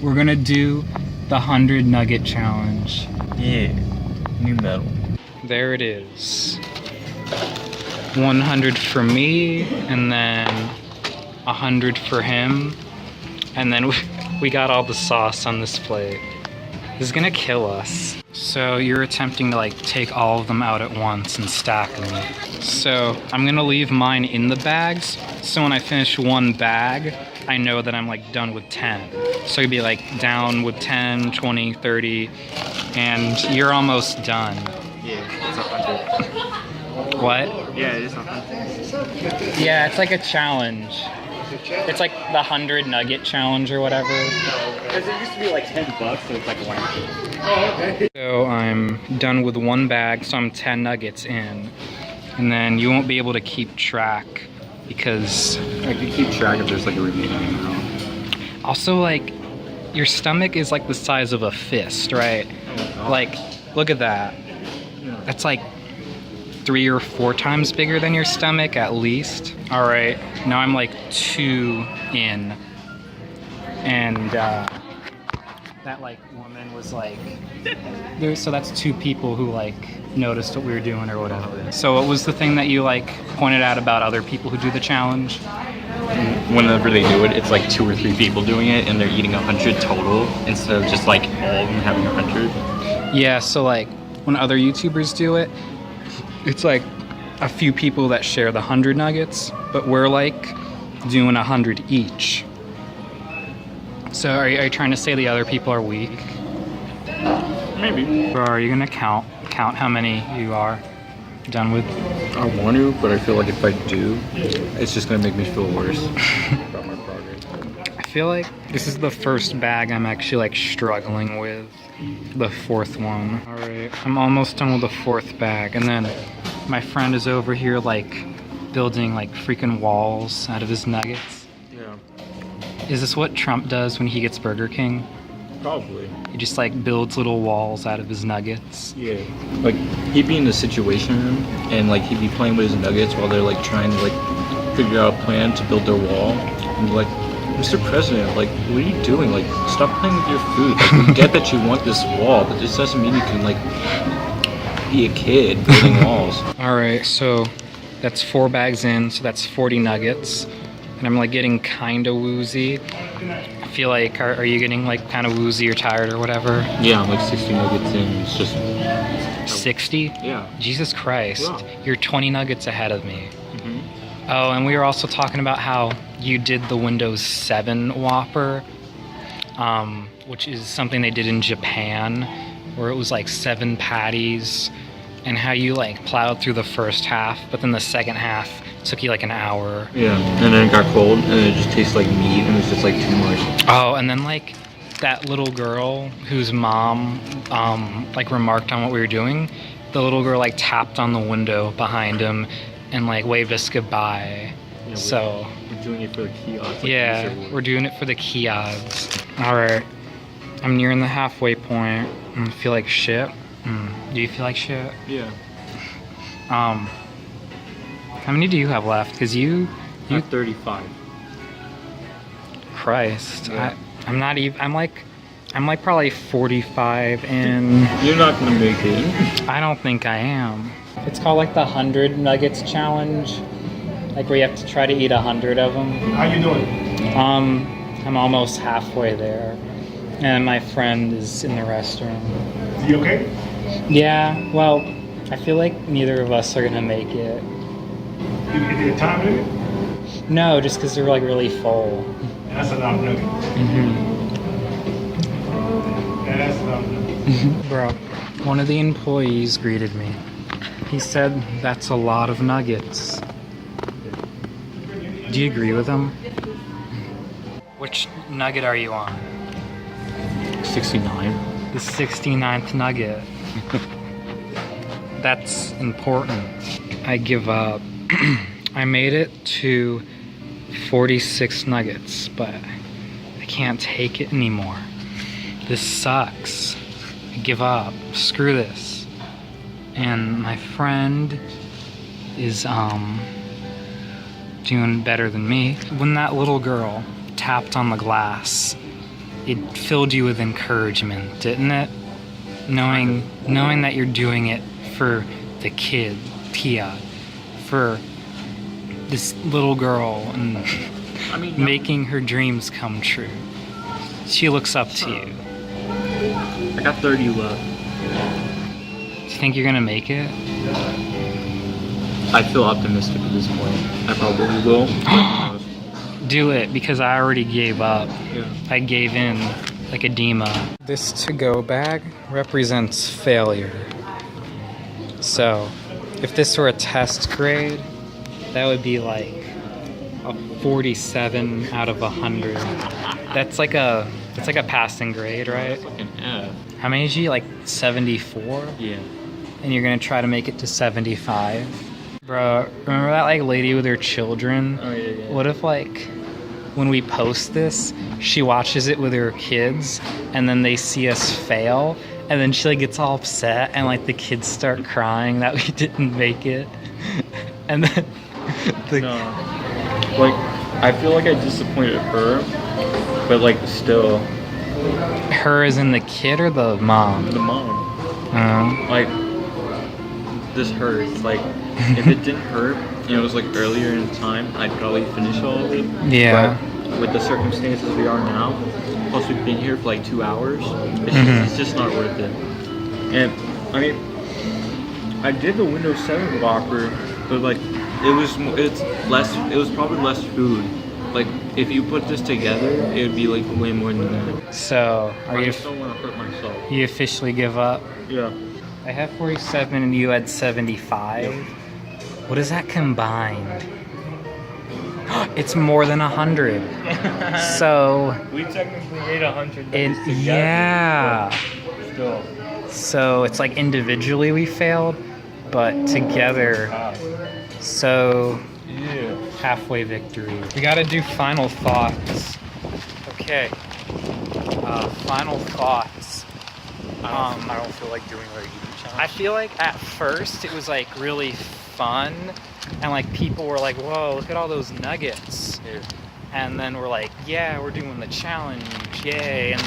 We're gonna do the 100 nugget challenge. Yeah, new medal. There it is. 100 for me, and then 100 for him. And then we got all the sauce on this plate. This is gonna kill us. So you're attempting to like take all of them out at once and stack them. So I'm gonna leave mine in the bags. So when I finish one bag, I know that I'm like done with 10. So you'd be like down with 10, 20, 30, and you're almost done. Yeah, it's 100. What? Yeah, it is 100. Yeah, it's like a challenge. It's like the 100 nugget challenge or whatever. Because it used to be like $10, so it's like one. Oh, okay. So I'm done with one bag, so I'm 10 nuggets in. And then you won't be able to keep track because... I can keep track if there's like a remaining amount. Also, like, your stomach is like the size of a fist, right? Oh, Like, look at that. That's like 3 or 4 times bigger than your stomach at least. All right, now I'm like 2 in. And that like woman was like, so that's 2 people who like noticed what we were doing or whatever. So what was the thing that you like pointed out about other people who do the challenge? Whenever they do it, it's like 2 or 3 people doing it, and they're eating 100 total instead of just like all of them having 100. Yeah, so like when other YouTubers do it, it's like a few people that share the 100 nuggets, but we're like doing 100 each. So are you trying to say the other people are weak? Maybe. Or are you gonna count how many you are done with? I want to, but I feel like if I do, it's just gonna make me feel worse about my progress. I feel like this is the first bag I'm actually like struggling with. The 4th one. All right, I'm almost done with the 4th bag, and then my friend is over here like building like freaking walls out of his nuggets. Yeah. Is this what Trump does when he gets Burger King? Probably. He just like builds little walls out of his nuggets. Yeah. Like he'd be in the situation room and like he'd be playing with his nuggets while they're like trying to like figure out a plan to build their wall. And be like, Mr. President, like what are you doing? Like stop playing with your food. Like we get that you want this wall, but this doesn't mean you can like be a kid building walls. All right, so that's 4 bags in, so that's 40 nuggets. And I'm like getting kind of woozy. I feel like, are you getting like kind of woozy or tired or whatever? Yeah, I'm like 60 nuggets in. It's just 60? yeah. Jesus Christ, Wow. You're 20 nuggets ahead of me. Mm-hmm. Oh, and we were also talking about how you did the Windows 7 Whopper, which is something they did in Japan, where it was like 7 patties, and how you like plowed through the first half, but then the second half took you like an hour. Yeah, and then it got cold, and it just tastes like meat, and it's just like too much. Oh, and then like that little girl whose mom like remarked on what we were doing, the little girl like tapped on the window behind him and like waved us goodbye. Yeah, So we're doing it for the kiosks. Like yeah, we're doing it for the key odds. All right, I'm nearing the halfway point. I feel like shit. Do you feel like shit? Yeah. How many do you have left? Because you 35. Christ, Yeah. I'm not even. I'm like probably 45 in. You're not gonna make it. I don't think I am. It's called like the 100 nuggets challenge, like where you have to try to eat 100 of them. How you doing? I'm almost halfway there, and my friend is in the restroom. Is he okay? Yeah, well, I feel like neither of us are gonna make it. Is there a time limit? No, just because they're like really full. That's a lot of nuggets. That's a lot of nuggets. Bro, one of the employees greeted me. He said, "That's a lot of nuggets." Do you agree with him? Which nugget are you on? 69. The 69th nugget. That's important. I give up. I made it to 46 nuggets, but I can't take it anymore. This sucks. I give up. Screw this. And my friend is doing better than me. When that little girl tapped on the glass it filled you with encouragement, didn't it? Knowing that you're doing it for the kid, Tia, for this little girl, and I mean, making her dreams come true. She looks up to you. I got 30 left. Do you think you're gonna make it? I feel optimistic at this point. I probably will. Do it, because I already gave up. Yeah. I gave in like a Dima. This to-go bag represents failure. So, if this were a test grade, that would be like a 47 out of 100. That's like a passing grade, right? It's like an F. How many is you? Like 74? Yeah. And you're gonna try to make it to 75? Bro, remember that like lady with her children? Oh, yeah. What if like when we post this, she watches it with her kids and then they see us fail and then she like gets all upset and like the kids start crying that we didn't make it. And then No. Like, I feel like I disappointed her, but like still, her is in the kid or the mom? the mom. Like, this hurts. Like, if it didn't hurt, it was like earlier in time, I'd probably finish all of it. Yeah. But with the circumstances we are now, plus we've been here for like 2 hours, it's just not worth it. And I mean, I did the Windows 7 Whopper, but like, it was probably less food. Like, if you put this together, it would be like way more than that. So, I just don't want to hurt myself. you officially give up? Yeah. I have 47 and you had 75. What is that combined? It's more than 100. So, We technically ate 100 yeah. Still. So it's like individually we failed, but together. So Yeah. halfway victory. We gotta do final thoughts. Okay. Final thoughts. I don't feel like doing like eating challenge. I feel like at first it was like really fun, and like people were like, "Whoa, look at all those nuggets!" Yeah. And then we're like, "Yeah, we're doing the challenge, yay!" And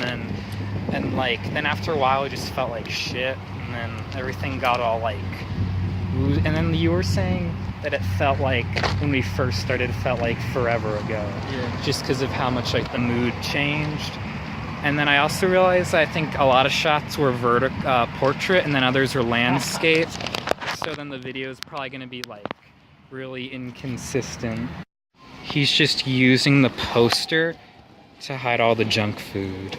then after a while, it just felt like shit, and then everything got all like, and then you were saying that it felt like when we first started, it felt like forever ago, Yeah. just because of how much like the mood changed. And then I also realized I think a lot of shots were portrait, and then others were landscape. So then the video is probably going to be like really inconsistent. He's just using the poster to hide all the junk food.